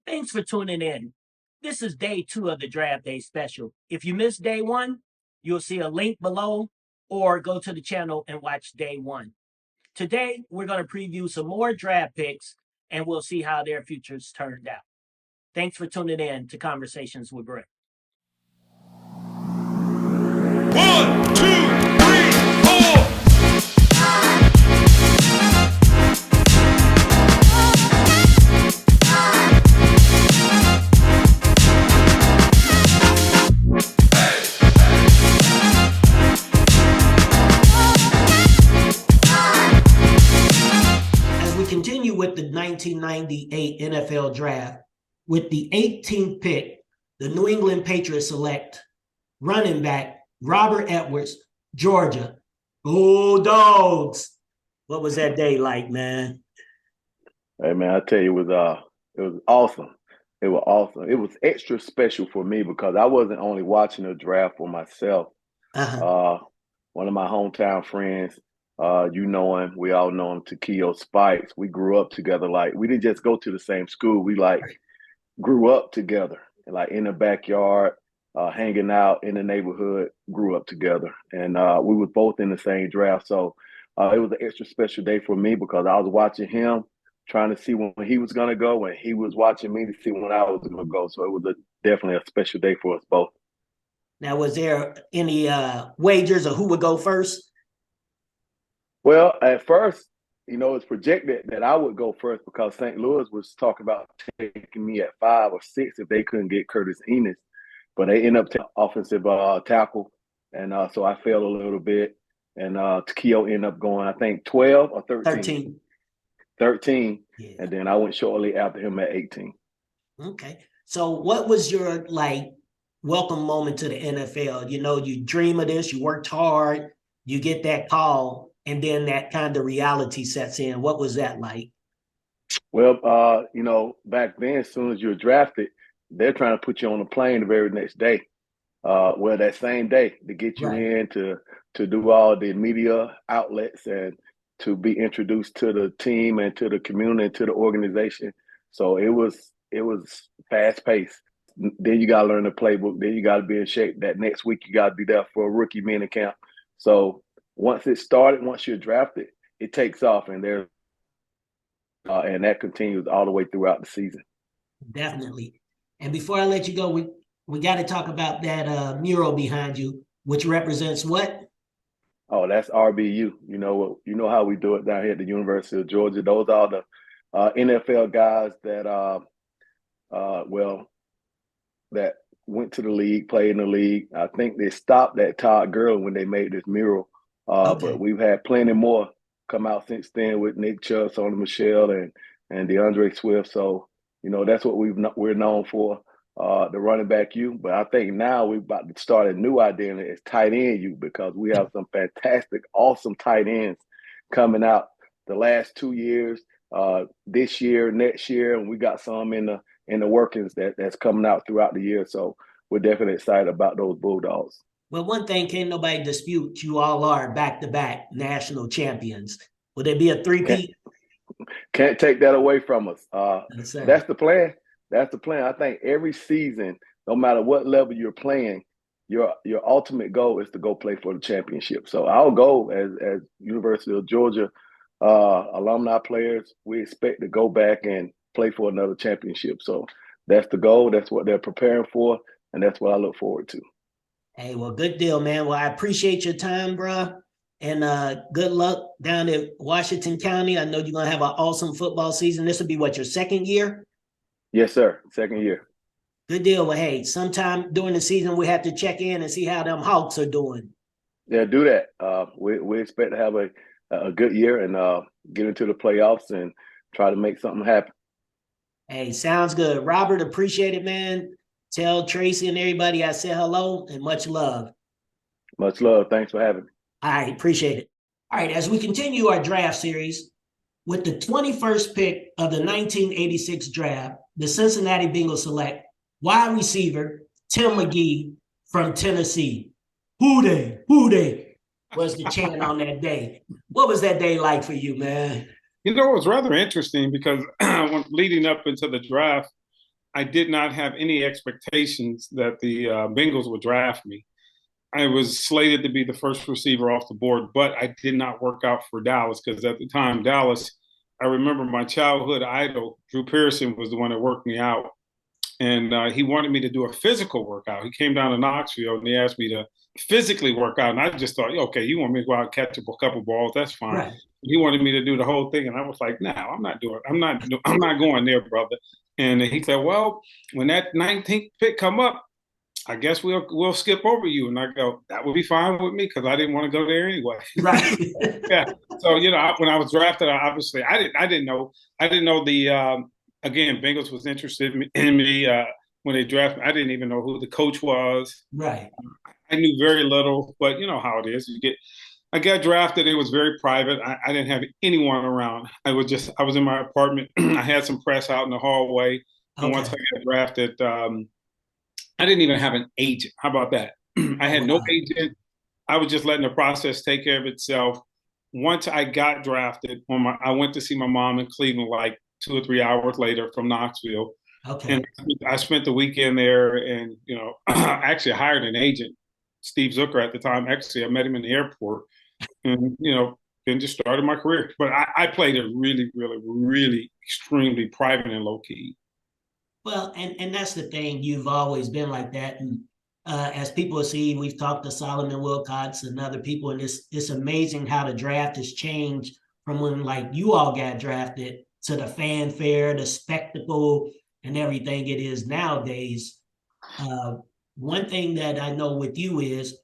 Thanks for tuning in. This is day 2 of the Draft Day special. If you missed day 1, you'll see a link below or go to the channel and watch day 1. Today, we're going to preview some more draft picks and we'll see how their futures turned out. Thanks for tuning in to Conversations with Brick. 1, 2, 3, 4. Continue with the 1998 NFL Draft. With the 18th pick, the New England Patriots select running back Robert Edwards, Georgia. Bulldogs. What was that day like, man? Hey, man, I tell you, it was awesome. It was awesome. It was extra special for me because I wasn't only watching the draft for myself. One of my hometown friends, you know him. We all know him, Takeo Spikes. We grew up together. Like, we didn't just go to the same school. We, grew up together, in the backyard, hanging out in the neighborhood, grew up together. And we were both in the same draft. So it was an extra special day for me because I was watching him, trying to see when he was going to go, and he was watching me to see when I was going to go. So it was definitely a special day for us both. Now, was there any wagers of who would go first? Well, at first, it's projected that I would go first because St. Louis was talking about taking me at 5 or 6 if they couldn't get Curtis Enos. But they ended up taking offensive tackle, and so I fell a little bit. And Takeo ended up going, I think, 12 or 13? 13. Yeah. And then I went shortly after him at 18. Okay. So what was your, welcome moment to the NFL? You dream of this, you worked hard, you get that call, and then that kind of reality sets in. What was that like? Well, back then, as soon as you're drafted, they're trying to put you on a plane the very next day. That same day to get you in to do all the media outlets and to be introduced to the team and to the community and to the organization. So it was fast paced. Then you got to learn the playbook. Then you got to be in shape. That next week you got to be there for a rookie mini camp. So once it started, once you're drafted, it takes off, and and that continues all the way throughout the season. Definitely. And before I let you go, we got to talk about that mural behind you, which represents what? Oh, that's RBU. You know how we do it down here at the University of Georgia. Those are the NFL guys that that went to the league, played in the league. I think they stopped at Todd Gurley when they made this mural. But we've had plenty more come out since then with Nick Chubb, Sony Michel, and DeAndre Swift. So, that's what we're known for, the running back U. But I think now we're about to start a new identity as tight end U because we have some fantastic, awesome tight ends coming out the last 2 years, this year, next year, and we got some in the workings that's coming out throughout the year. So we're definitely excited about those Bulldogs. Well, one thing can't nobody dispute, you all are back-to-back national champions. Will there be a three-peat? Can't take that away from us. That's the plan. That's the plan. I think every season, no matter what level you're playing, your ultimate goal is to go play for the championship. So our goal as University of Georgia alumni players, we expect to go back and play for another championship. So that's the goal. That's what they're preparing for, and that's what I look forward to. Hey, well, good deal, man. Well, I appreciate your time, bro. And good luck down at Washington County. I know you're going to have an awesome football season. This will be, your second year? Yes, sir. Second year. Good deal. Well, hey, sometime during the season, we have to check in and see how them Hawks are doing. Yeah, do that. We expect to have a good year and get into the playoffs and try to make something happen. Hey, sounds good. Robert, appreciate it, man. Tell Tracy and everybody I said hello and much love. Much love. Thanks for having me. All right, appreciate it. All right, as we continue our draft series, with the 21st pick of the 1986 draft, the Cincinnati Bengals select wide receiver Tim McGee from Tennessee. Who they was the chant on that day. What was that day like for you, man? It was rather interesting because when leading up into the draft, I did not have any expectations that the Bengals would draft me. I was slated to be the first receiver off the board, but I did not work out for Dallas because at the time, Dallas, I remember my childhood idol, Drew Pearson, was the one that worked me out. And he wanted me to do a physical workout. He came down to Knoxville and he asked me to physically work out. And I just thought, okay, you want me to go out and catch a couple balls? That's fine. Right. He wanted me to do the whole thing. And I was like, no, I'm not doing it. I'm not going there, brother. And he said, well, when that 19th pick come up, I guess we'll skip over you. And I go, that would be fine with me because I didn't want to go there anyway. Right. Yeah. So, when I was drafted, obviously I didn't know the, again, Bengals was interested in me when they drafted me. I didn't even know who the coach was. Right. I knew very little, but you know how it is. I got drafted. It was very private. I didn't have anyone around. I was in my apartment. I had some press out in the hallway. And once I got drafted, I didn't even have an agent. How about that? I had no agent. I was just letting the process take care of itself. Once I got drafted, I went to see my mom in Cleveland like 2 or 3 hours later from Knoxville. Okay. And I spent the weekend there and, I actually hired an agent, Steve Zucker at the time. Actually, I met him in the airport and, then just started my career. But I played it really, really, really extremely private and low key. Well, and that's the thing. You've always been like that. And as people see, we've talked to Solomon Wilcox and other people, and it's amazing how the draft has changed from when like you all got drafted to the fanfare, the spectacle, and everything it is nowadays. One thing that I know with you is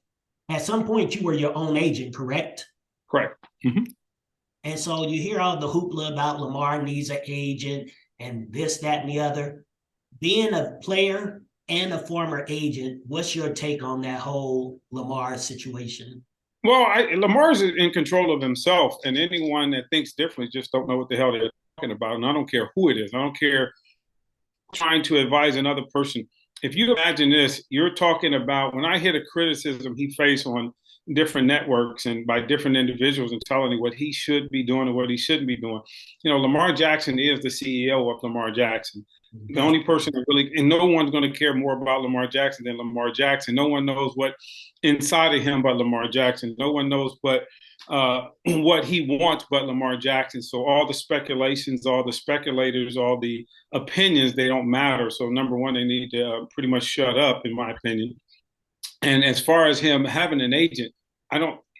at some point you were your own agent, correct? Correct. Mm-hmm. And so you hear all the hoopla about Lamar needs an agent and this, that, and the other. Being a player and a former agent, what's your take on that whole Lamar situation? Well, Lamar's in control of himself, and anyone that thinks differently just don't know what the hell they're talking about. And I don't care who it is. I don't care trying to advise another person. If you imagine this, you're talking about when I hear the criticism he faced on different networks and by different individuals and telling him what he should be doing and what he shouldn't be doing. Lamar Jackson is the CEO of Lamar Jackson. The only person that really, and no one's going to care more about Lamar Jackson than Lamar Jackson. No one knows what inside of him but Lamar Jackson. No one knows what he wants but Lamar Jackson. So all the speculations, all the speculators, all the opinions, they don't matter. So number one, they need to pretty much shut up, in my opinion. And as far as him having an agent,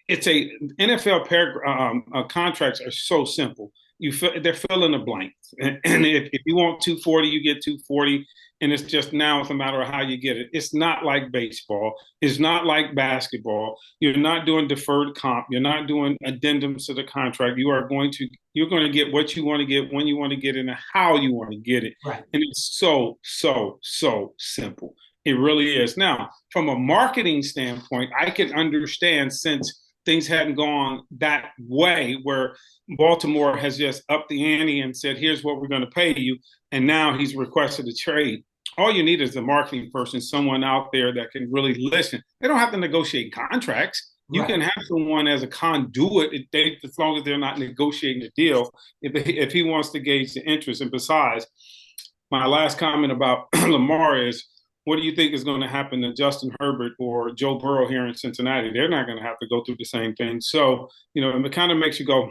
it's a NFL contracts are so simple. They're filling the blanks. And if you want 240, you get 240. And it's just now it's a matter of how you get it. It's not like baseball. It's not like basketball. You're not doing deferred comp. You're not doing addendums to the contract. You're going to get what you want to get, when you want to get it, and how you want to get it. Right. And it's so, so, so simple. It really is. Now, from a marketing standpoint, I can understand since things hadn't gone that way where Baltimore has just upped the ante and said, here's what we're going to pay you. And now he's requested a trade. All you need is a marketing person, someone out there that can really listen. They don't have to negotiate contracts. You Right. can have someone as a conduit as long as they're not negotiating a deal, if he wants to gauge the interest. And besides, my last comment about Lamar is, what do you think is going to happen to Justin Herbert or Joe Burrow here in Cincinnati? They're not going to have to go through the same thing. So, it kind of makes you go,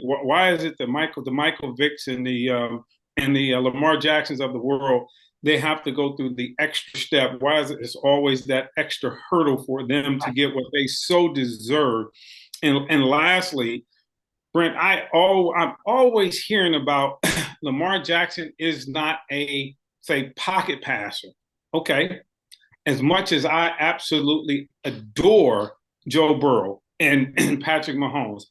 why is it that the Michael Vicks and the Lamar Jacksons of the world, they have to go through the extra step? Why is it's always that extra hurdle for them to get what they so deserve? And lastly, Brent, I'm always hearing about Lamar Jackson is not a, say, pocket passer. Okay, as much as I absolutely adore Joe Burrow and Patrick Mahomes,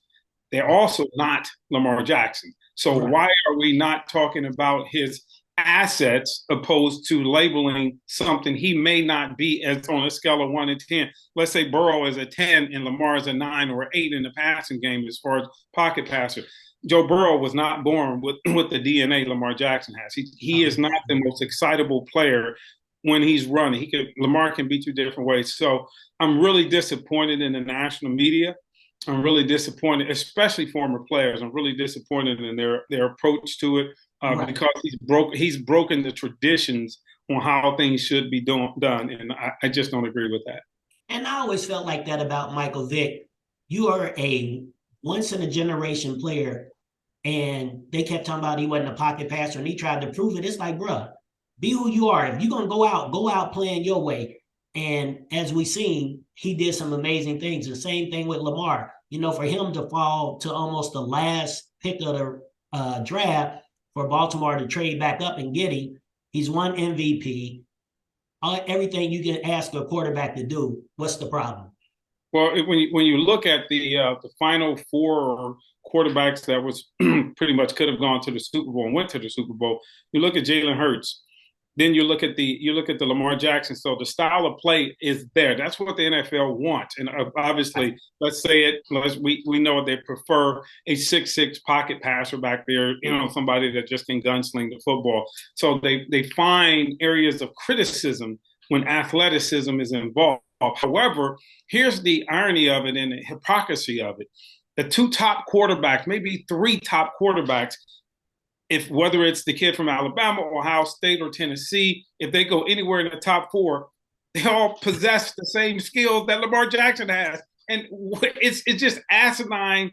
they're also not Lamar Jackson. So why are we not talking about his assets opposed to labeling something he may not be as on a scale of 1 to 10? Let's say Burrow is a 10 and Lamar is a 9 or 8 in the passing game as far as pocket passer. Joe Burrow was not born with the DNA Lamar Jackson has. He is not the most excitable player when he's running. Lamar can beat you different ways. So I'm really disappointed in the national media. I'm really disappointed, especially former players. I'm really disappointed in their approach to it because he's broken the traditions on how things should be done, and I just don't agree with that. And I always felt like that about Michael Vick. You are a once in a generation player, and they kept talking about he wasn't a pocket passer, and he tried to prove it. It's like, bruh, be who you are. If you're gonna go out playing your way. And as we seen, he did some amazing things. The same thing with Lamar. For him to fall to almost the last pick of the draft for Baltimore to trade back up and get him, he's won MVP. Everything you can ask a quarterback to do. What's the problem? Well, when you look at the final four quarterbacks that was pretty much could have gone to the Super Bowl and went to the Super Bowl, you look at Jalen Hurts, then you look at the Lamar Jackson. So the style of play is there. That's what the NFL wants. And obviously, let's say it. We know they prefer a 6'6" pocket passer back there. Somebody that just can gunsling the football. So they find areas of criticism when athleticism is involved. However, here's the irony of it and the hypocrisy of it. The two top quarterbacks, maybe three top quarterbacks, whether it's the kid from Alabama, Ohio State, or Tennessee, if they go anywhere in the top four, they all possess the same skills that Lamar Jackson has. And it's just asinine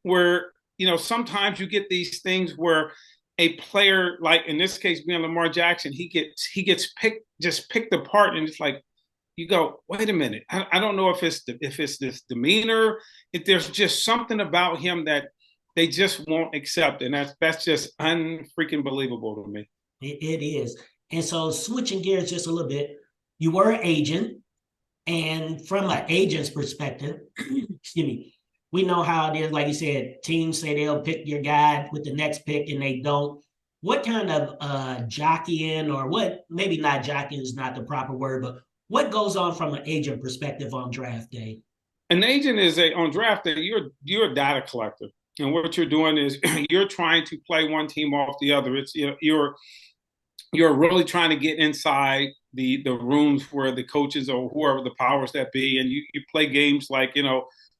where, sometimes you get these things where a player, like in this case being Lamar Jackson, he gets picked apart, and it's like, you go, wait a minute. I don't know if it's this demeanor, if there's just something about him that they just won't accept, and that's just unfreaking believable to me. It is. And so switching gears just a little bit, you were an agent, and from an agent's perspective, excuse me, we know how it is. Like you said, teams say they'll pick your guy with the next pick, and they don't. What kind of jockeying, or what? Maybe not jockeying is not the proper word, but what goes on from an agent perspective on draft day? An agent is on draft day. You're a data collector. And what you're doing is you're trying to play one team off the other. It's you're really trying to get inside the rooms where the coaches or whoever the powers that be, and you play games like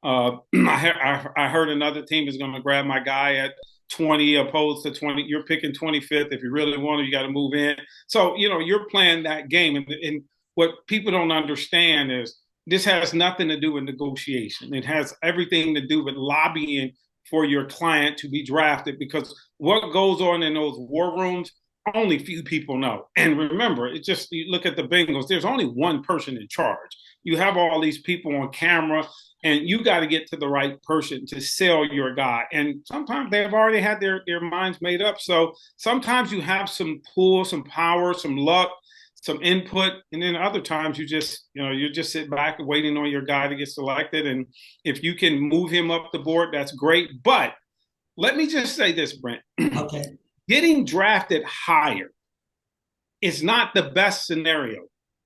I heard another team is going to grab my guy at 20 opposed to 20. You're picking 25th. If you really want to, you got to move in. So you're playing that game, and what people don't understand is this has nothing to do with negotiation. It has everything to do with lobbying for your client to be drafted, because what goes on in those war rooms, only few people know. And remember, you look at the Bengals, there's only one person in charge. You have all these people on camera, and you got to get to the right person to sell your guy. And sometimes they've already had their minds made up. So sometimes you have some pull, some power, some luck, some input, and then other times you just sit back waiting on your guy to get selected. And if you can move him up the board, that's great. But let me just say this, Brent. Okay. Getting drafted higher is not the best scenario.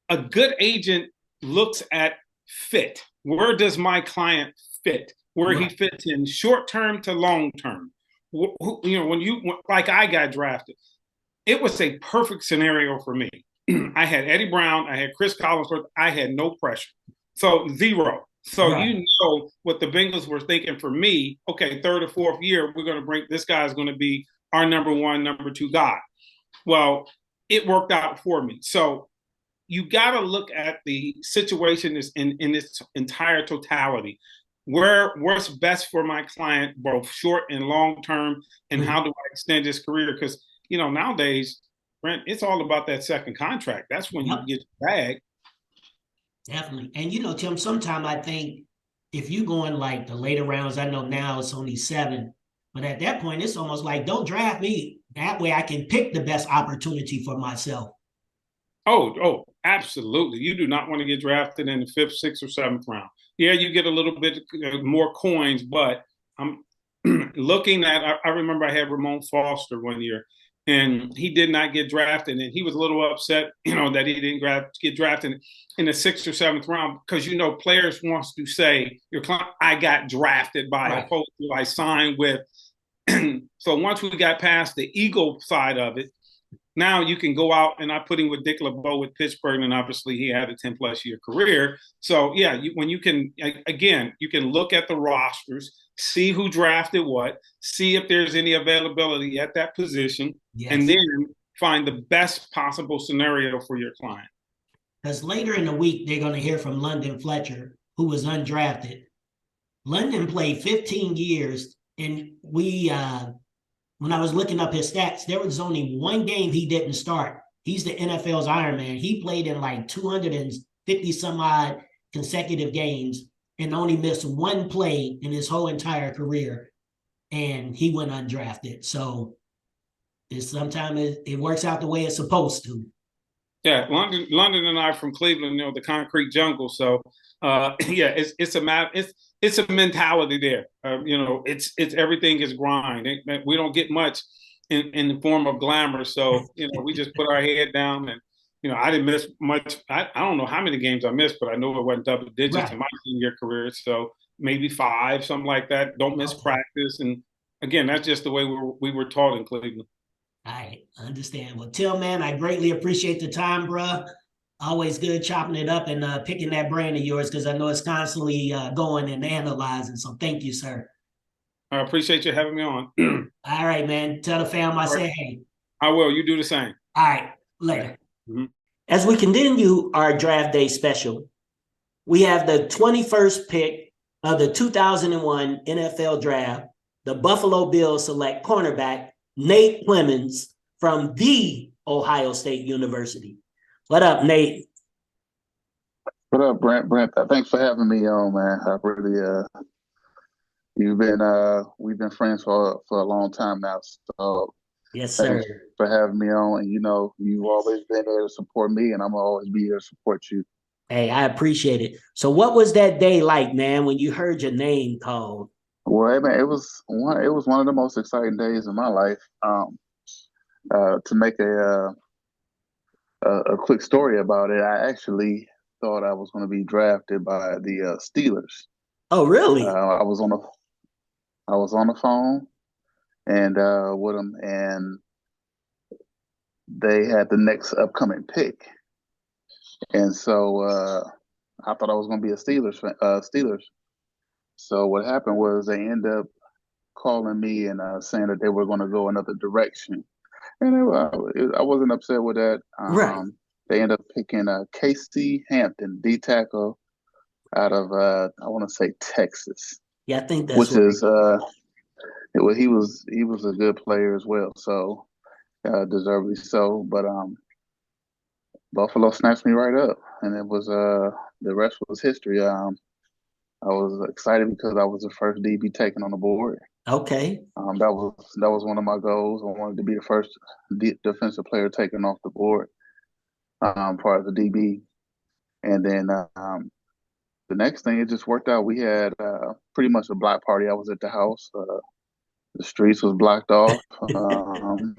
A good agent looks at fit. Where does my client fit? Where he fits in short term to long term. Like I got drafted, it was a perfect scenario for me. I had Eddie Brown, I had Chris Collinsworth, I had no pressure. So zero. So what the Bengals were thinking for me, okay, third or fourth year, we're going to bring, this guy is going to be our number one, number two guy. Well, it worked out for me. So you got to look at the situation in its entire totality. What's best for my client, both short and long term, and how do I extend his career? Because, nowadays, Brent, it's all about that second contract. That's when you get your bag. Definitely. And, Tim, sometimes I think if you go in like the later rounds, I know now it's only 7, but at that point, it's almost like, don't draft me. That way I can pick the best opportunity for myself. Oh, absolutely. You do not want to get drafted in the 5th, 6th, or 7th round. Yeah, you get a little bit more coins, but I'm looking at, I remember I had Ramon Foster one year, and he did not get drafted, and he was a little upset, that he didn't get drafted in the 6th or 7th round, because players wants to say, "Your client, I got drafted by," opposed to I signed with. So once we got past the ego side of it, now you can go out, and I put him with Dick LeBeau with Pittsburgh, and obviously he had a 10+ year career. So yeah, you can look at the rosters, see who drafted what, see if there's any availability at that position, and then find the best possible scenario for your client. Because later in the week, they're going to hear from London Fletcher, who was undrafted. London played 15 years, and when I was looking up his stats, there was only one game he didn't start. He's the NFL's Iron Man. He played in like 250 some odd consecutive games and only missed one play in his whole entire career. And he went undrafted. So sometimes it works out the way it's supposed to. Yeah, London and I from Cleveland, the concrete jungle. So, yeah, it's a mentality there. It's everything is grind. We don't get much in the form of glamour. So, we just put our head down and, I didn't miss much. I don't know how many games I missed, but I know it wasn't double digits in my senior career. So maybe 5, something like that. Don't miss practice. And again, that's just the way we were taught in Cleveland. I understand. Well, Tim, man, I greatly appreciate the time, bruh. Always good chopping it up and picking that brain of yours because I know it's constantly going and analyzing. So thank you, sir. I appreciate you having me on. All right, man. Tell the fam I say hey. I will. You do the same. All right. Later. Mm-hmm. As we continue our draft day special, we have the 21st pick of the 2001 NFL draft. The Buffalo Bills select cornerback Nate Clements from the Ohio State University. What up, Nate? What up, Brent? Thanks for having me on, man. I really, we've been friends for a long time now. So yes, sir. Thanks for having me on. And you've always been there to support me, and I'm gonna always be here to support you. Hey, I appreciate it. So, what was that day like, man, when you heard your name called? Well, man, it was one of the most exciting days of my life. To make a quick story about it, I actually thought I was going to be drafted by the Steelers. Oh, really? I was on the phone and with them, and they had the next upcoming pick, and so I thought I was going to be a Steelers. So what happened was they ended up calling me and saying that they were going to go another direction, and I wasn't upset with that. Right. They ended up picking Casey Hampton, D tackle out of I want to say Texas. Yeah, I think that's which right. Is he was a good player as well, so deservedly so. But Buffalo snatched me right up, and it was the rest was history. I was excited because I was the first DB taken on the board. Okay. That was one of my goals. I wanted to be the first defensive player taken off the board, part of the DB. And then the next thing, it just worked out. We had pretty much a block party. I was at the house. The streets was blocked off, and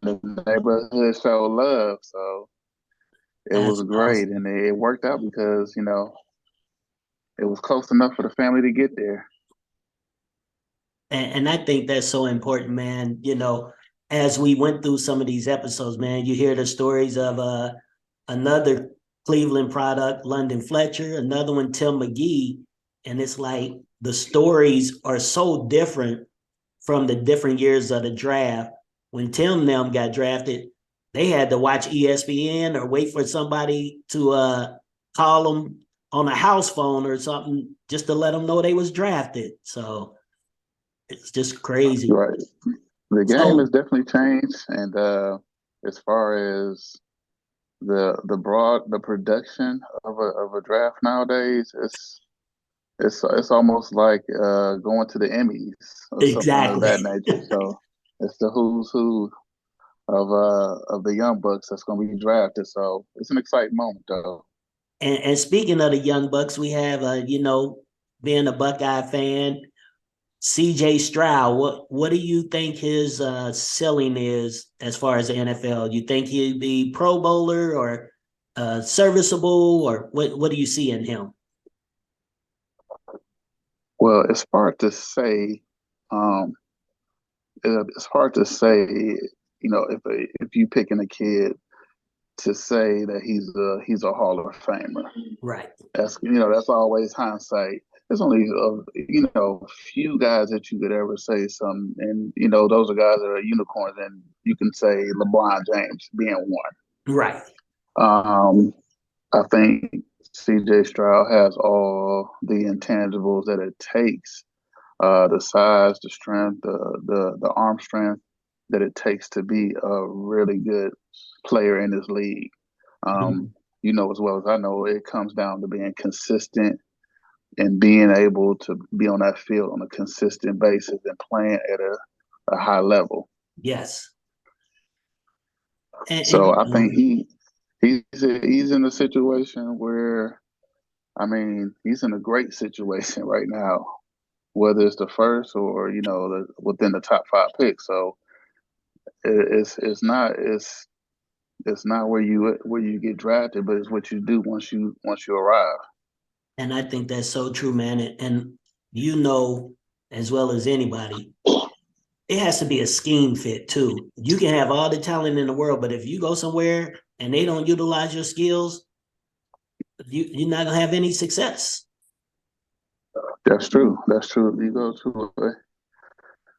the neighborhood showed love. So it was great, awesome. And it worked out because it was close enough for the family to get there. And I think that's so important, man. As we went through some of these episodes, man, you hear the stories of another Cleveland product, London Fletcher, another one, Tim McGee. And it's like the stories are so different from the different years of the draft. When Tim and them got drafted, they had to watch ESPN or wait for somebody to call them on a house phone or something just to let them know they was drafted. So it's just crazy. Right. The game has definitely changed. And as far as the production of a draft nowadays, it's almost like going to the Emmys or something of that nature. So it's the who's who of the young bucks that's going to be drafted. So it's an exciting moment, though. And speaking of the young bucks, we have being a Buckeye fan, CJ Stroud. What do you think his ceiling is as far as the NFL? You think he'd be Pro Bowler or serviceable, or what do you see in him? Well, it's hard to say. It's hard to say. If you picking a kid to say that he's a Hall of Famer, right? That's always hindsight. there's only a few guys that you could ever say something, and those are guys that are unicorns, and you can say LeBron James being one. Right. I think CJ Stroud has all the intangibles that it takes, the size, the strength, the arm strength that it takes to be a really good player in this league. As well as I know, it comes down to being consistent and being able to be on that field on a consistent basis and playing at a high level. Yes. So I think he's in a situation where, he's in a great situation right now, whether it's the first or within the top 5 picks. So it's not where you get drafted, but it's what you do once you arrive. And I think that's so true, man. And as well as anybody, it has to be a scheme fit too. You can have all the talent in the world, but if you go somewhere and they don't utilize your skills, you're not gonna have any success. That's true. You go to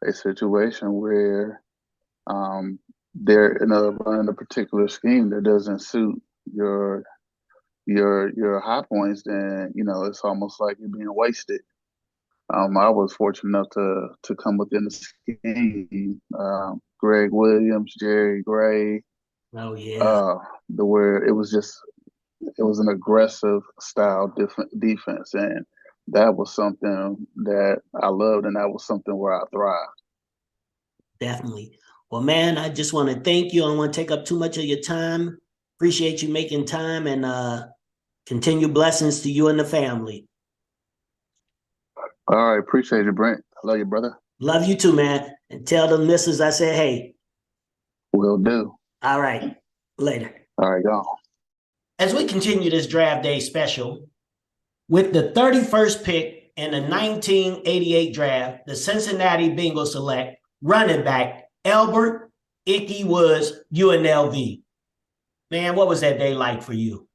a situation where they're in a particular scheme that doesn't suit your high points, then it's almost like you're being wasted. I was fortunate enough to come within the scheme. Greg Williams, Jerry Gray. Oh yeah. Where it was an aggressive style defense, and that was something that I loved, and that was something where I thrived. Definitely. Well, man, I just want to thank you. I don't want to take up too much of your time. Appreciate you making time, and continue blessings to you and the family. All right. Appreciate it, Brent. I love you, brother. Love you too, man. And tell the missus I said, hey. Will do. All right. Later. All right, go. As we continue this draft day special, with the 31st pick in the 1988 draft, the Cincinnati Bengals select running back Albert Icky Woods, UNLV. Man, what was that day like for you?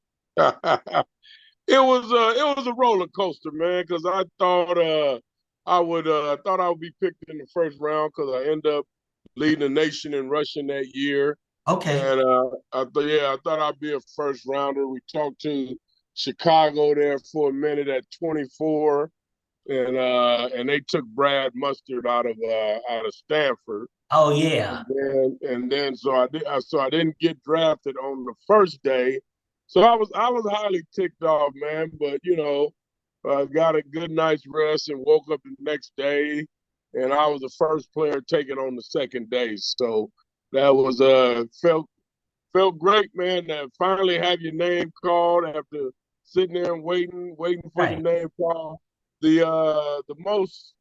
It was a roller coaster, man, because I thought I would be picked in the first round because I ended up leading the nation in rushing that year. Okay. And I thought I'd be a first rounder. We talked to Chicago there for a minute at 24, and they took Brad Mustard out of Stanford. Oh yeah. And then so I didn't get drafted on the first day. So I was highly ticked off, man. But got a good night's rest and woke up the next day, and I was the first player taken on the second day. So that was felt great, man. To finally have your name called after sitting there and waiting for your name called. The most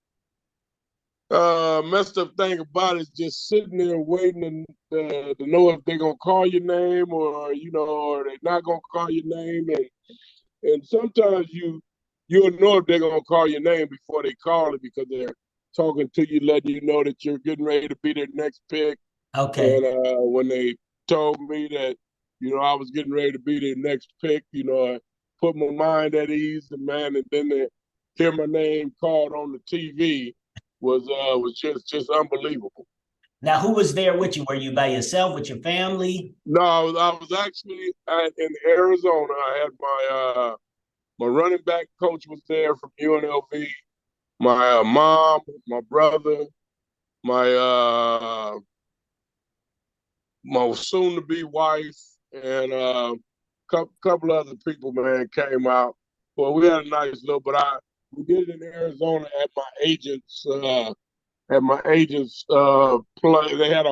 messed up thing about it is just sitting there waiting to know if they're gonna call your name or they're not gonna call your name, and sometimes you'll know if they're gonna call your name before they call it because they're talking to you, letting you know that you're getting ready to be their next pick. Okay. And when they told me that I was getting ready to be their next pick, I put my mind at ease, and then to hear my name called on the TV was just unbelievable. Now, who was there with you? Were you by yourself, with your family? No, I was actually in Arizona. I had my running back coach was there from UNLV, my mom, my brother, my soon-to-be wife, and a couple other people, man, came out. Well, we had a nice little, but we did it in Arizona at my agent's play. They had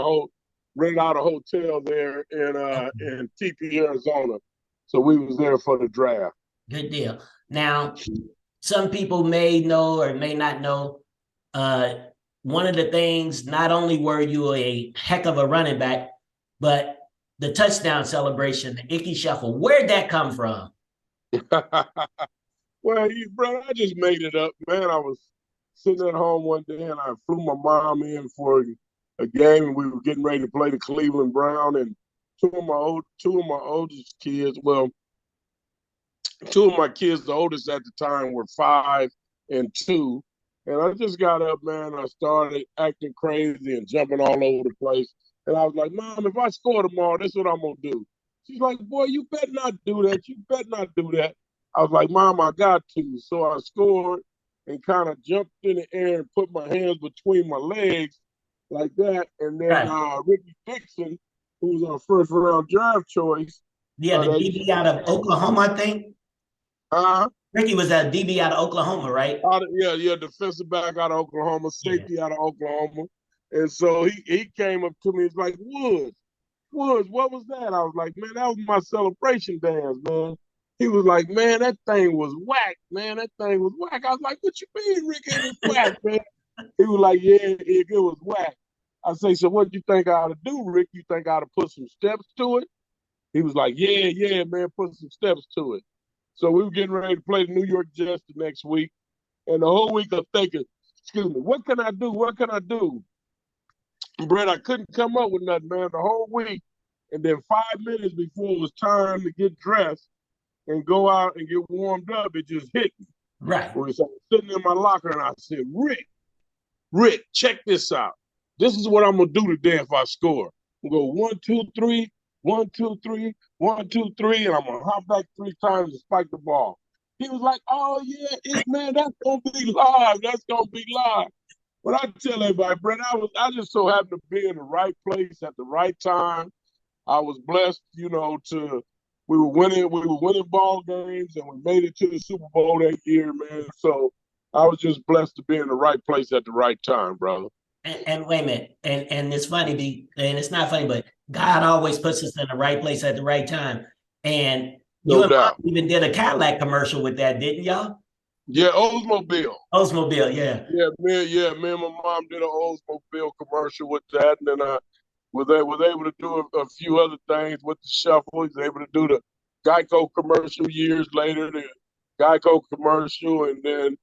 rented out a hotel there in Tempe, Arizona. So we was there for the draft. Good deal. Now, some people may know or may not know, one of the things, not only were you a heck of a running back, but the touchdown celebration, the Icky Shuffle, where'd that come from? Well, brother, I just made it up, man. I was sitting at home one day and I flew my mom in for a game, and we were getting ready to play the Cleveland Brown, and two of my oldest kids, well, two of my kids, the oldest at the time, were 5, and 2. And I just got up, man. I started acting crazy and jumping all over the place. And I was like, Mom, if I score tomorrow, this is what I'm going to do. She's like, boy, you better not do that. You better not do that. I was like, Mom, I got to. So I scored and kind of jumped in the air and put my hands between my legs like that. And then Right. Ricky Dixon, who was our first round draft choice. Yeah, the That DB out of Oklahoma, I think. uh, Ricky was a DB out of Oklahoma, right? defensive back out of Oklahoma, Yeah. safety out of Oklahoma. And so he came up to me. He's like, Woods, what was that? I was like, man, that was my celebration dance, man. He was like, man, that thing was whack, man. That thing was whack. I was like, what you mean, Rick? It was whack, man. He was like, yeah, it was whack. I say, so what do you think I ought to do, Rick? You think I ought to put some steps to it? He was like, yeah, man, put some steps to it. So we were getting ready to play the New York Jets the next week. And the whole week I'm thinking, excuse me, what can I do? What can I do? Brett, I couldn't come up with nothing, man, the whole week. And then 5 minutes before it was time to get dressed and go out and get warmed up, it just hit me. Right. So I was sitting in my locker and I said, Rick, check this out. This is what I'm going to do today if I score. I'm going to go 1, 2, 3, 1, 2, 3, 1, 2, 3, and I'm going to hop back 3 times and spike the ball. He was like, oh, yeah, man, that's going to be live. That's going to be live. But I tell everybody, Brett, I just so happened to be in the right place at the right time. I was blessed, we were winning ball games and we made it to the Super Bowl that year, man. So I was just blessed to be in the right place at the right time, brother. And wait a minute, and it's funny, and it's not funny, but God always puts us in the right place at the right time. And you No and Mom doubt. even did a Cadillac commercial with that, didn't y'all? Yeah, Oldsmobile. Oldsmobile, yeah. Me and my mom did an Oldsmobile commercial with that, and then I was able to do a few other things with the shuffle. He was able to do the Geico commercial years later, the Geico commercial, and then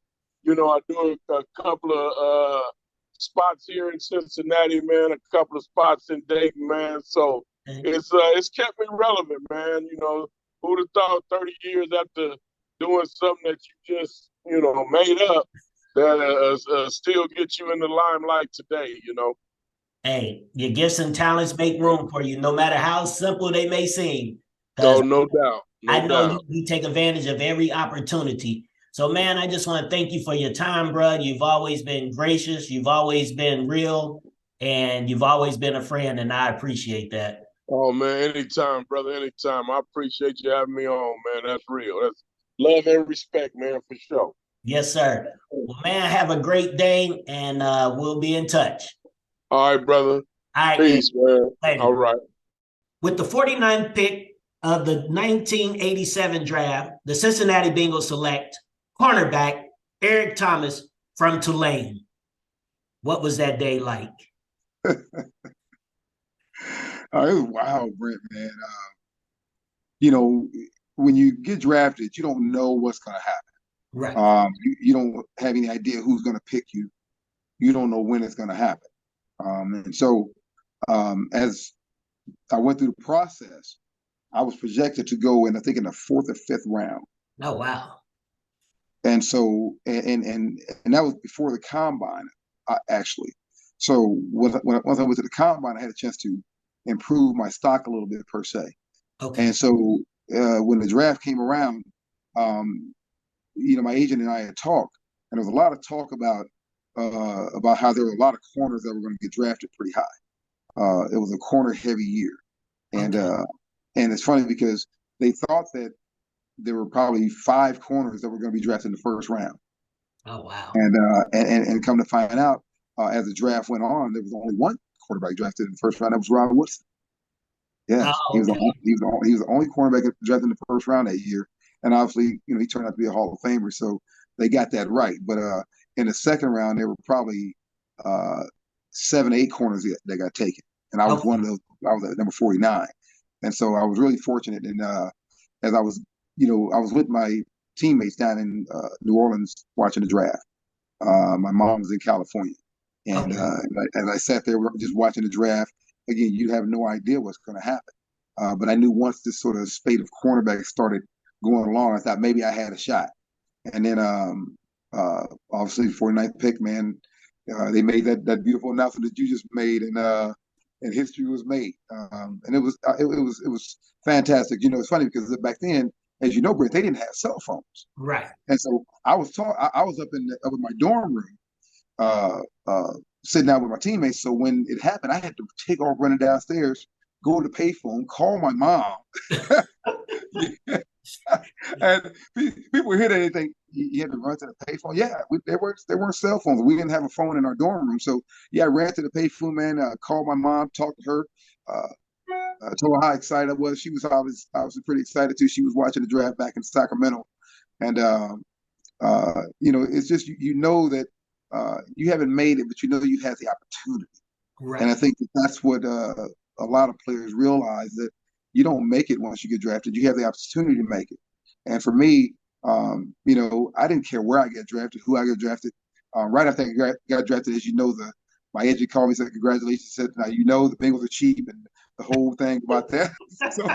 I do a couple of spots here in Cincinnati, man, a couple of spots in Dayton, man. So it's kept me relevant, man. Who'd have thought 30 years after doing something that you just made up that still get you in the limelight today, Hey, your gifts and talents make room for you, no matter how simple they may seem. Oh, Because no doubt. I know you take advantage of every opportunity. So, man, I just want to thank you for your time, bro. You've always been gracious. You've always been real. And you've always been a friend, and I appreciate that. Oh, man, anytime, brother, anytime. I appreciate you having me on, man. That's real. That's love and respect, man, for sure. Yes, sir. Well, man, have a great day, and we'll be in touch. All right, brother. All right, Peace, man. later. All right. With the 49th pick of the 1987 draft, the Cincinnati Bengals select cornerback Eric Thomas from Tulane. What was that day like? It was wild, Brent, man. When you get drafted, you don't know what's going to happen. Right. You don't have any idea who's going to pick you. You don't know when it's going to happen. And so as I went through the process, I was projected to go in, I think, in the 4th or 5th round. Oh, wow. And so, and that was before the combine, actually. So once I went to the combine, I had a chance to improve my stock a little bit, per se. Okay. And so when the draft came around, my agent and I had talked, and there was a lot of talk about how there were a lot of corners that were going to get drafted pretty high. It was a corner-heavy year, and it's funny because they thought that there were probably 5 corners that were going to be drafted in the 1st round. Oh, wow. And come to find out, as the draft went on, there was only one quarterback drafted in the 1st round. That was Robert Woodson. Yes, Oh, he was the only cornerback drafted in the 1st round that year, and obviously, he turned out to be a Hall of Famer, so they got that right. But in the 2nd round, there were probably 7, 8 corners that got taken, and I was one of those. I was at number 49, and so I was really fortunate. And as I was, I was with my teammates down in New Orleans watching the draft. My mom was in California, and as I sat there just watching the draft, again, you have no idea what's going to happen. But I knew once this sort of spate of cornerbacks started going along, I thought maybe I had a shot. And then Obviously, 49th pick, man. They made that beautiful announcement that you just made, and history was made. And it was fantastic. You know, it's funny because back then, as you know, Brett, they didn't have cell phones, Right. and so I was taught. I was up in my dorm room, uh, uh, sitting down with my teammates. So when it happened, I had to take off running downstairs, go to the payphone, call my mom. And people hear that they think you had to run to the payphone. Yeah, there weren't cell phones. We didn't have a phone in our dorm room. So yeah, I ran to the payphone, man. Called my mom, talked to her, uh, told her how excited I was. She was obviously pretty excited too. She was watching the draft back in Sacramento, and you know, it's just you know that you haven't made it, but you know you have the opportunity. And I Right. think that's what a lot of players realize, that you don't make it once you get drafted. You have the opportunity to make it. And for me, you know, I didn't care where I get drafted, who I got drafted. Right after I got drafted, as you know, my agent called me and said, "Congratulations." He said, "Now you know the Bengals are cheap," and the whole thing about that. so,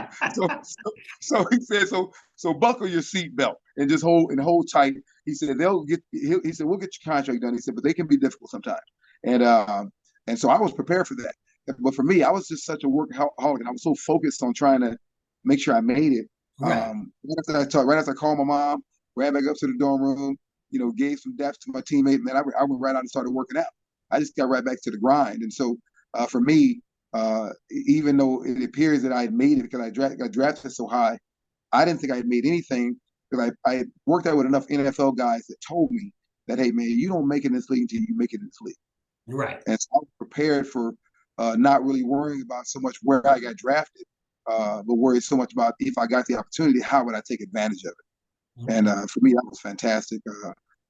so he said, "So buckle your seatbelt and just hold tight." He said, He said, "We'll get your contract done." He said, "But they can be difficult sometimes." And so I was prepared for that. But for me, I was just such a workaholic, and I was so focused on trying to make sure I made it. Right. Right after I called my mom, ran back up to the dorm room, you know, gave some daps to my teammate, man, I went right out and started working out. I just got right back to the grind. And so for me, even though it appears that I had made it because got drafted so high, I didn't think I had made anything, because I had worked out with enough NFL guys that told me that, hey, man, you don't make it in this league until you make it in this league. Right. And so I was prepared for not really worrying about so much where I got drafted, but worried so much about, if I got the opportunity, how would I take advantage of it? Okay. And for me, that was fantastic.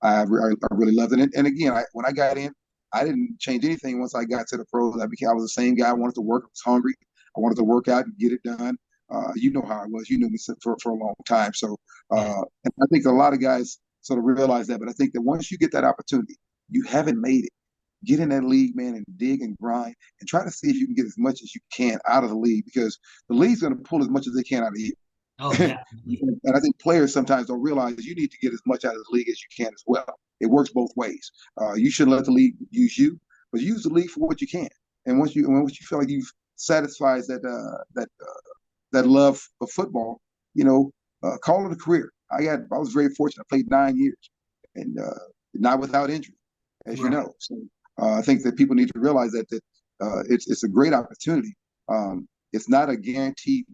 I really loved it. And again, when I got in, I didn't change anything once I got to the pros. I was the same guy. I wanted to work. I was hungry. I wanted to work out and get it done. You know how I was. You knew me for a long time. So Yeah. and I think a lot of guys sort of realize that. But I think that once you get that opportunity, you haven't made it. Get in that league, man, and dig and grind and try to see if you can get as much as you can out of the league, because the league's going to pull as much as they can out of you. Oh, definitely. And I think players sometimes don't realize you need to get as much out of the league as you can as well. It works both ways. You shouldn't let the league use you, but use the league for what you can. And once you feel like you've satisfied that love of football, you know, call it a career. I was very fortunate. I played 9 years, and not without injury, as you Right. know. So I think that people need to realize that it's a great opportunity. It's not a guaranteed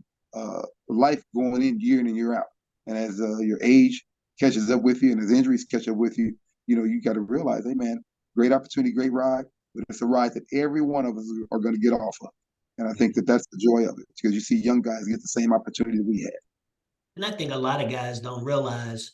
life going in and year out. And as your age catches up with you, and as injuries catch up with you, you know, you got to realize, hey, man, great opportunity, great ride, but it's a ride that every one of us are going to get off of. And I think that that's the joy of it, because you see young guys get the same opportunity that we had. And I think a lot of guys don't realize,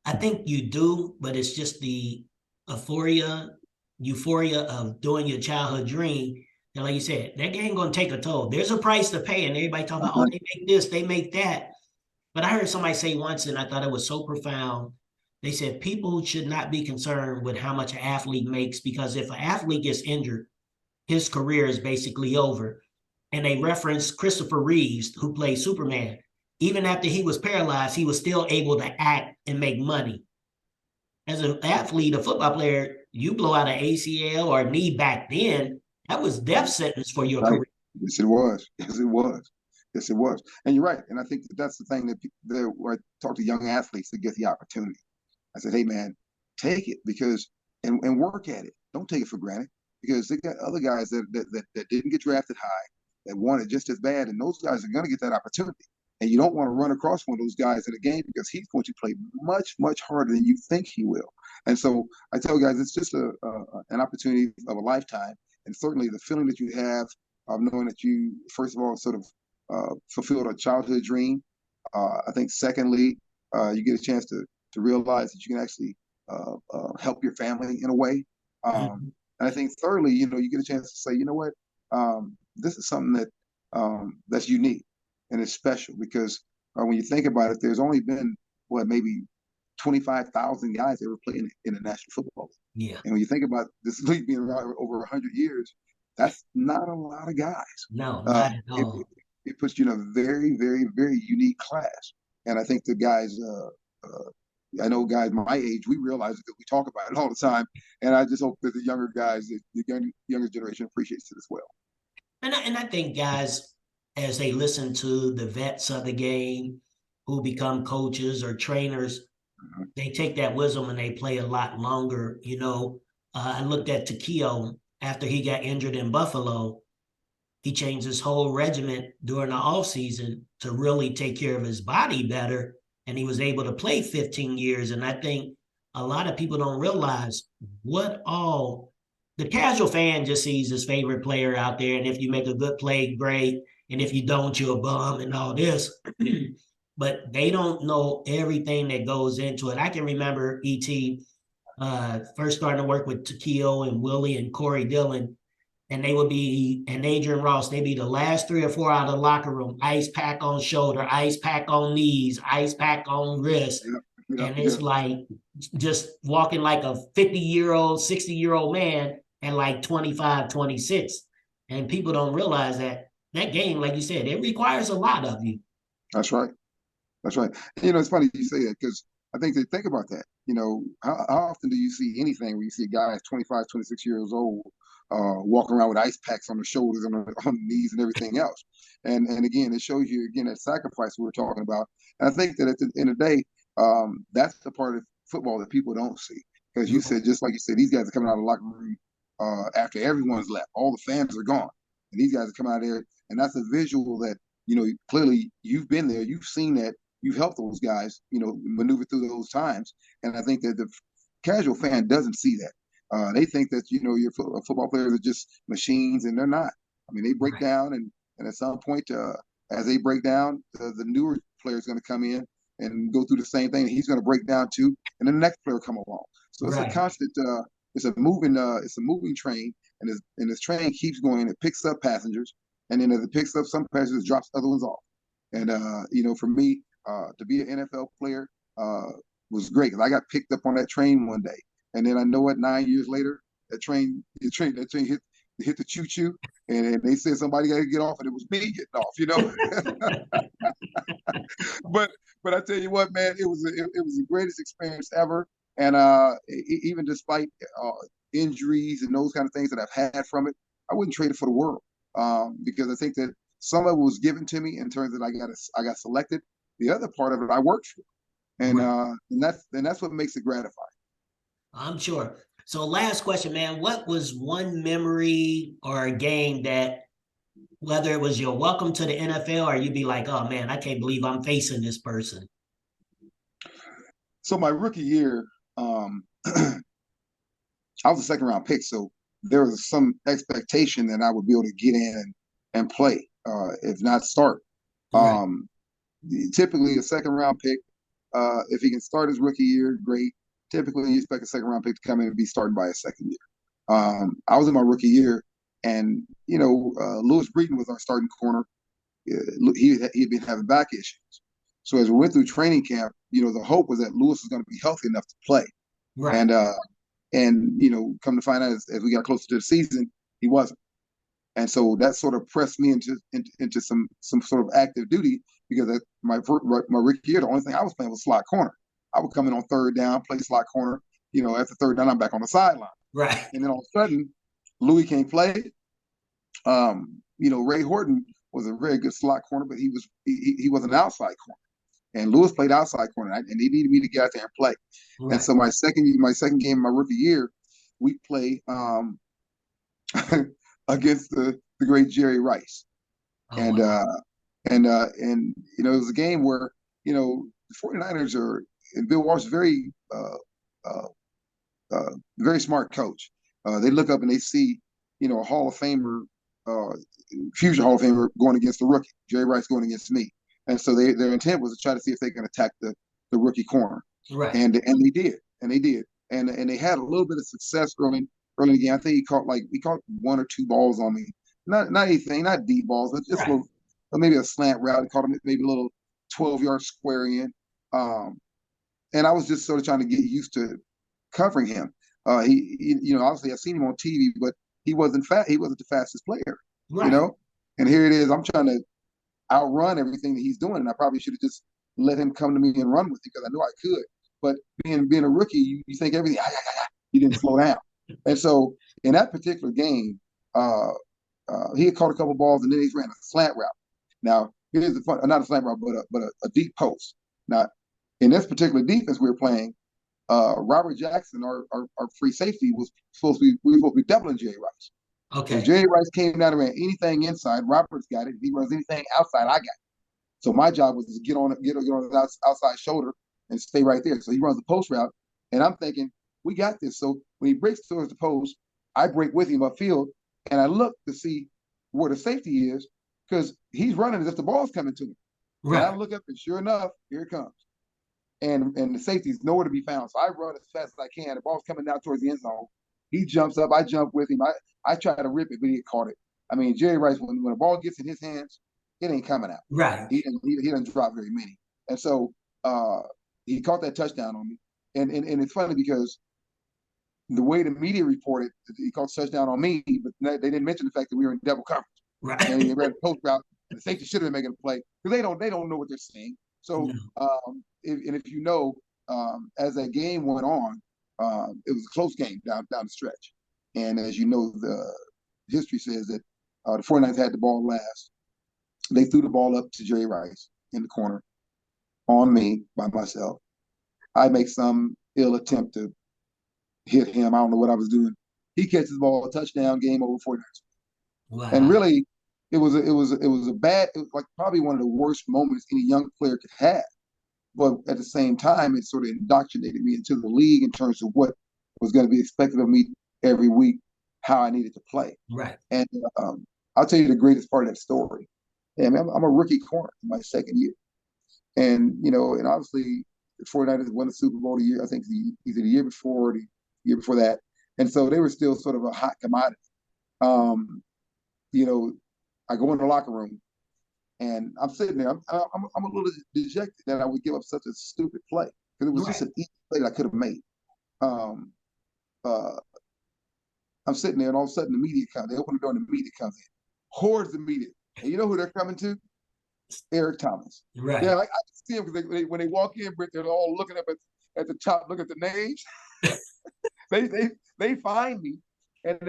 I think you do, but it's just the euphoria of doing your childhood dream. And like you said, that game gonna take a toll. There's a price to pay, and everybody talk about, oh, Uh-huh. they make this, they make that. But I heard somebody say once, and I thought it was so profound. They said people should not be concerned with how much an athlete makes, because if an athlete gets injured, his career is basically over. And they referenced Christopher Reeves, who played Superman. Even after he was paralyzed, he was still able to act and make money. As an athlete, a football player, you blow out an ACL or a knee back then, that was death sentence for your Right. career. Yes, it was. Yes, it was. Yes, it was. And you're right. And I think that's the thing where I talk to young athletes that get the opportunity. I said, hey, man, take it, because and work at it. Don't take it for granted, because they got other guys that didn't get drafted high, that want it just as bad, and those guys are going to get that opportunity. And you don't want to run across one of those guys in a game, because he's going to play much, much harder than you think he will. And so I tell guys, it's just an opportunity of a lifetime. And certainly the feeling that you have of knowing that you, first of all, sort of fulfilled a childhood dream. I think secondly, you get a chance to realize that you can actually help your family in a way. Mhm. And I think thirdly, you know, you get a chance to say, you know what, this is something that that's unique and it's special, because when you think about it, there's only been maybe 25,000 guys ever playing in the National Football League. Yeah. And when you think about this league being around over 100 years, that's not a lot of guys. No, Uh, not at it, all. it puts you in a very, very, very unique class. And I think the guys I know guys my age, we realize it because we talk about it all the time. And I just hope that the younger guys, the younger generation appreciates it as well. And I think guys, as they listen to the vets of the game who become coaches or trainers, they take that wisdom and they play a lot longer. I looked at Takeo after he got injured in Buffalo. He changed his whole regiment during the offseason to really take care of his body better. And he was able to play 15 years. And I think a lot of people don't realize what all the casual fan just sees his favorite player out there. And if you make a good play, great. And if you don't, you're a bum and all this. But they don't know everything that goes into it. I can remember E.T. First starting to work with Takeo and Willie and Corey Dillon, and and Adrian Ross, they'd be the last 3 or 4 out of the locker room, ice pack on shoulder, ice pack on knees, ice pack on wrist. And it's like just walking like a 50-year-old, 60-year-old man at like 25, 26. And people don't realize that game, like you said, it requires a lot of you. That's right. That's right. It's funny you say that because I think they think about that. How often do you see anything where you see a guy that's 25, 26 years old walking around with ice packs on the shoulders and on the knees and everything else? And again, it shows you, again, that sacrifice we were talking about. And I think that at the end of the day, that's the part of football that people don't see. Because you said, just like you said, these guys are coming out of the locker room after everyone's left. All the fans are gone. And these guys are coming out there. And that's a visual that, clearly you've been there. You've seen that. You've helped those guys, maneuver through those times. And I think that the casual fan doesn't see that. They think that, your football players are just machines, and they're not. I mean, they break down, and at some point, as they break down, the newer player is going to come in and go through the same thing. And he's going to break down too, and then the next player come along. So it's a constant, it's a moving train, and this train keeps going. It picks up passengers, and then as it picks up some passengers, drops other ones off. And for me, to be an NFL player was great because I got picked up on that train one day, and then I know what 9 years later that train hit the choo choo, and they said somebody got to get off, and it was me getting off, but I tell you what, man, it was the greatest experience ever, and even despite injuries and those kind of things that I've had from it, I wouldn't trade it for the world because I think that some of it was given to me in terms that I got selected. The other part of it I worked for, and that's what makes it gratifying. I'm sure. So last question, man, what was one memory or a game that, whether it was your welcome to the NFL or you'd be like, oh man, I can't believe I'm facing this person? So my rookie year, I was a second round pick, so there was some expectation that I would be able to get in and play, if not start. Right. Typically a second round pick, if he can start his rookie year, great. Typically you expect a second round pick to come in and be starting by his second year. I was in my rookie year, and Lewis Breeden was our starting corner. He had been having back issues. So as we went through training camp, the hope was that Lewis was going to be healthy enough to play. Right. And come to find out as we got closer to the season, he wasn't. And so that sort of pressed me into some sort of active duty because my rookie year, the only thing I was playing was slot corner. I would come in on third down, play slot corner. After third down, I'm back on the sideline. Right. And then all of a sudden, Louis can't play. Ray Horton was a very good slot corner, but he was an outside corner. And Lewis played outside corner, and they needed me to get out there and play. Right. And so my second game, my rookie year, we play against the great Jerry Rice. Oh, and wow. And it was a game where the 49ers and Bill Walsh is very very smart coach. They look up and they see a Hall of Famer, future Hall of Famer going against the rookie, Jerry Rice going against me. And so their intent was to try to see if they can attack the rookie corner. Right. And they did. And they had a little bit of success early in the game. I think he caught 1 or 2 balls on me. Not anything, not deep balls, but just maybe a slant route. He caught him maybe a little 12-yard square in. And I was just sort of trying to get used to covering him. He obviously I've seen him on TV, but he wasn't the fastest player. Right. And here it is. I'm trying to outrun everything that he's doing, and I probably should have just let him come to me and run with it because I knew I could. but being a rookie, you think everything. You didn't slow down, and so in that particular game, he had caught a couple balls and then he ran a slant route. Now here's the fun, not a slant route, but a deep post. Now in this particular defense we were playing, Robert Jackson, our free safety, we were supposed to be doubling Jerry Rice. Okay. If Jerry Rice came down and ran anything inside, Robert's got it. If he runs anything outside, I got it. So my job was to get on the outside shoulder and stay right there. So he runs the post route, and I'm thinking, we got this. So when he breaks towards the post, I break with him upfield, and I look to see where the safety is because he's running as if the ball's coming to him. Right. And I look up, and sure enough, here it comes. And the safety's nowhere to be found. So I run as fast as I can. The ball's coming down towards the end zone. He jumps up. I jump with him. I try to rip it, but he caught it. I mean, Jerry Rice, when a ball gets in his hands, it ain't coming out. Right. He doesn't drop very many. And so he caught that touchdown on me. And it's funny because the way the media reported, he caught a touchdown on me, but they didn't mention the fact that we were in double coverage. Right. And he ran a post route, and the safety should have been making a play because they don't know what they're seeing. So if you know, as that game went on, it was a close game down the stretch. And as you know, the history says that the 49ers had the ball last. They threw the ball up to Jerry Rice in the corner on me by myself. I make some ill attempt to hit him. I don't know what I was doing. He catches the ball, touchdown, game over, 49ers. Wow. And really, it was like probably one of the worst moments any young player could have. But at the same time, it sort of indoctrinated me into the league in terms of what was going to be expected of me every week, how I needed to play. Right. And I'll tell you the greatest part of that story. Yeah, man, I'm a rookie corner in my second year. And, and obviously the 49ers won the Super Bowl I think either the year before or the year before that. And so they were still sort of a hot commodity. I go in the locker room and I'm sitting there. I'm a little dejected that I would give up such a stupid play because it was just an easy play that I could have made. I'm sitting there and all of a sudden the media comes. They open the door and the media comes in. Hordes of media. And you know who they're coming to? Eric Thomas. Right. Yeah, I see them because when they walk in, Britt, they're all looking up at the top, look at the names. they find me and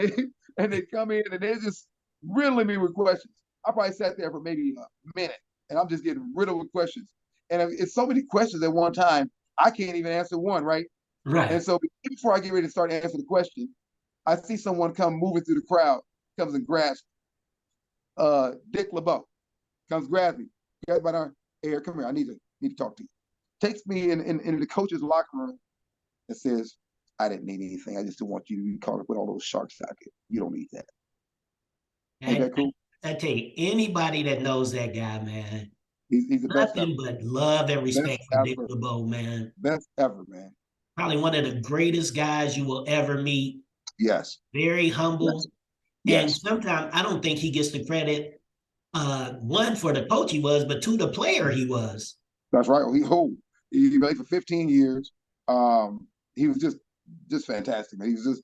they come in and they're just riddling me with questions. I probably sat there for maybe a minute and I'm just getting riddled with questions. And it's so many questions at one time, I can't even answer one, right? Right. And so before I get ready to start answering the question, I see someone come moving through the crowd, comes and grabs Dick LeBeau. Comes, grabs me, grabs my arm. Hey, Eric, come here. I need to talk to you. Takes me into the coach's locker room and says, I didn't need anything. I just didn't want you to be caught up with all those sharks out there. You don't need that. Ain't that cool? I tell you, anybody that knows that guy, man, he's the best ever. Nothing but love and respect for Dick LeBeau, man. Best ever, man. Probably one of the greatest guys you will ever meet. Yes. Very humble. Yes. And sometimes I don't think he gets the credit, one, for the coach he was, but two, the player he was. That's right. He played for 15 years. He was just fantastic, man. He was just,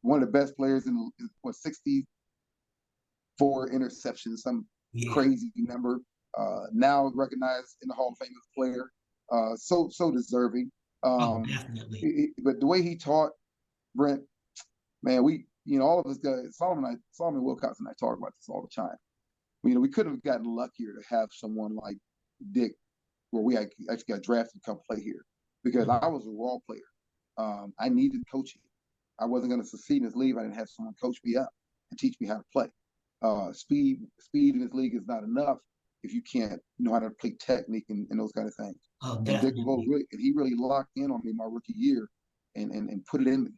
one of the best players in 64 interceptions, some crazy number. Now recognized in the Hall of Fame as a player. So deserving. Definitely. But the way he taught, Brent, man, all of us guys, Solomon Wilcox and I talk about this all the time. We could have gotten luckier to have someone like Dick, where we actually got drafted to come play here, because I was a raw player. I needed coaching. I wasn't going to succeed in this league if I didn't have someone coach me up and teach me how to play. Speed in this league is not enough if you can't know how to play technique and those kind of things. And Dick LeBeau really locked in on me my rookie year and put it in me.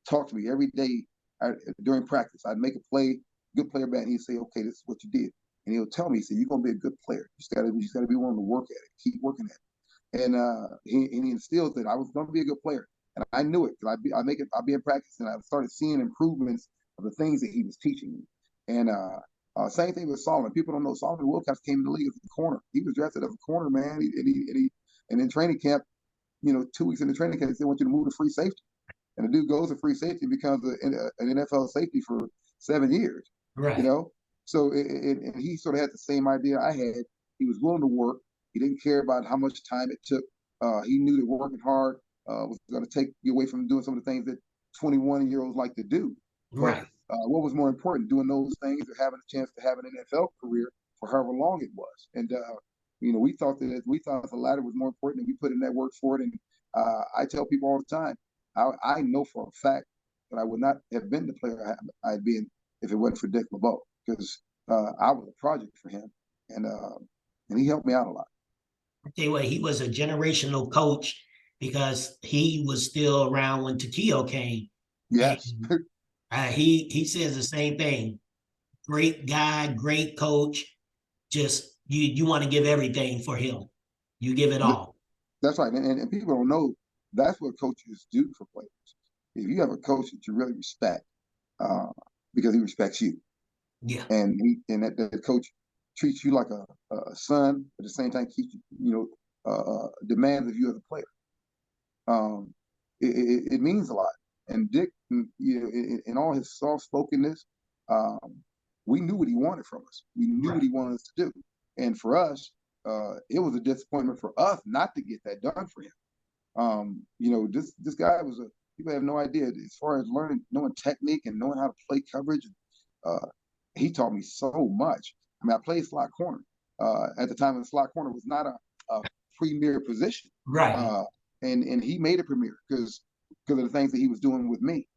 Talk to me every day during practice. I'd make a play, good player back, and he'd say, okay, this is what you did. And he'll tell me, he said, you're going to be a good player. You just got to be willing to work at it, keep working at it. And he instilled that I was going to be a good player. And I knew it, because I'd be in practice, and I started seeing improvements of the things that he was teaching me. And same thing with Solomon. People don't know Solomon Wilcox came in the league as a corner. He was drafted as a corner, man. And in training camp, 2 weeks in the training camp, they want you to move to free safety. And the dude goes to free safety and becomes an NFL safety for 7 years. Right. So and he sort of had the same idea I had. He was willing to work. He didn't care about how much time it took He knew that working hard was going to take you away from doing some of the things that 21-year-olds like to do. Right. But what was more important, doing those things or having a chance to have an NFL career for however long it was? And we thought the latter was more important, and we put in that work for it. And I tell people all the time, I know for a fact that I would not have been the player I'd been if it wasn't for Dick LeBeau, because I was a project for him, and he helped me out a lot. I tell you what, he was a generational coach because he was still around when Takeo came. Yes. He says the same thing. Great guy, great coach. Just you want to give everything for him. You give it all. That's right. And people don't know that's what coaches do for players. If you have a coach that you really respect, because he respects you, Yeah. and that coach treats you like a son, at the same time keeps demands of you as a player. It means a lot. And Dick, in all his soft spokenness, we knew what he wanted from us. We knew what he wanted us to do. And for us, it was a disappointment for us not to get that done for him. This guy people have no idea as far as knowing technique and knowing how to play coverage. He taught me so much. I mean, I played slot corner at the time, and slot corner was not a premier position. Right. And he made it premier because of the things that he was doing with me.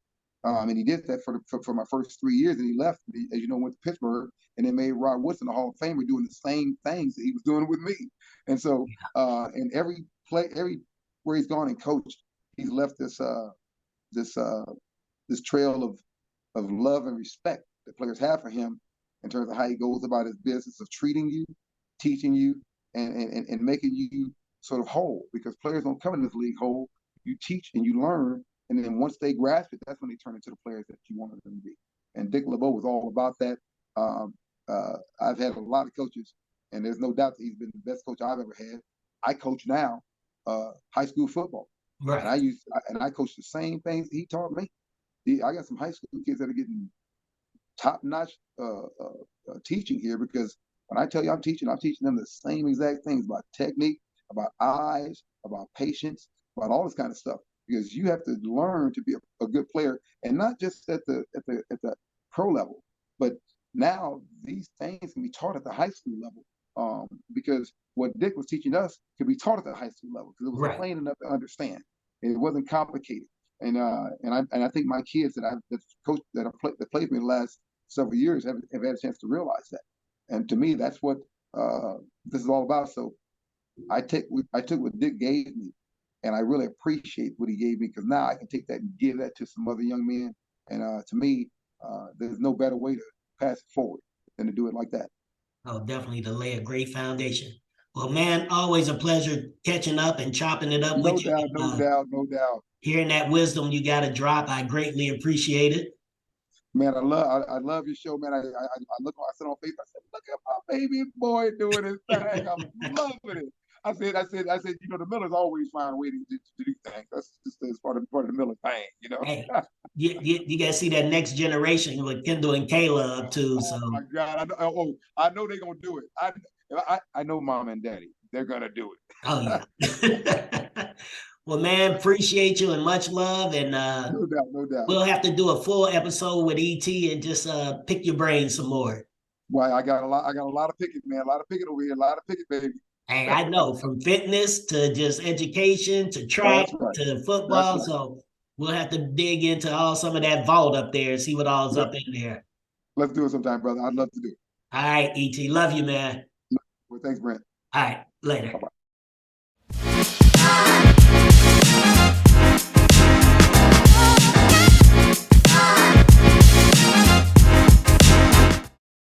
And he did that for my first 3 years, and he left, as you know, went to Pittsburgh, and then made Rod Woodson a Hall of Famer doing the same things that he was doing with me. And so, in every where he's gone and coached, he's left this trail of love and respect that players have for him in terms of how he goes about his business of treating you, teaching you, and making you sort of whole, because players don't come in this league whole. You teach and you learn, and then once they grasp it, that's when they turn into the players that you wanted them to be. And Dick LeBeau was all about that. I've had a lot of coaches, and there's no doubt that he's been the best coach I've ever had. I coach now high school football, Right. and I coach the same things he taught me. I got some high school kids that are getting top-notch teaching here, because when I tell you I'm teaching them the same exact things about technique, about eyes, about patience, about all this kind of stuff, because you have to learn to be a good player, and not just at the pro level, but now these things can be taught at the high school level, because what Dick was teaching us could be taught at the high school level, because it was plain enough to understand, and it wasn't complicated. And I think my kids that that played me the last several years have had a chance to realize that. And to me, that's what this is all about. So I took what Dick gave me, and I really appreciate what he gave me, because now I can take that and give that to some other young men. And to me, there's no better way to pass it forward than to do it like that. Oh, definitely to lay a great foundation. Well, man, always a pleasure catching up and chopping it up with you. No doubt. Hearing that wisdom you got to drop, I greatly appreciate it. Man, I love your show, man. I sit on Facebook. I said, look at my baby boy doing his thing. I'm loving it. I said, the Millers always find a way to do things. That's just part of the Miller thing, Hey, you got to see that next generation with Kendall and Kayla up to. So. Oh my God! I know they're gonna do it. I know Mom and Daddy. They're gonna do it. Oh yeah. Well, man, appreciate you and much love. And no doubt. We'll have to do a full episode with ET and just pick your brain some more. Well, I got a lot of picking, man. A lot of picking over here. A lot of picking, baby. Hey, I know, from fitness to just education to track to football. So we'll have to dig into some of that vault up there and see what all's up in there. Let's do it sometime, brother. I'd love to do it. All right, ET. Love you, man. Well, thanks, Brent. All right, later. Bye-bye.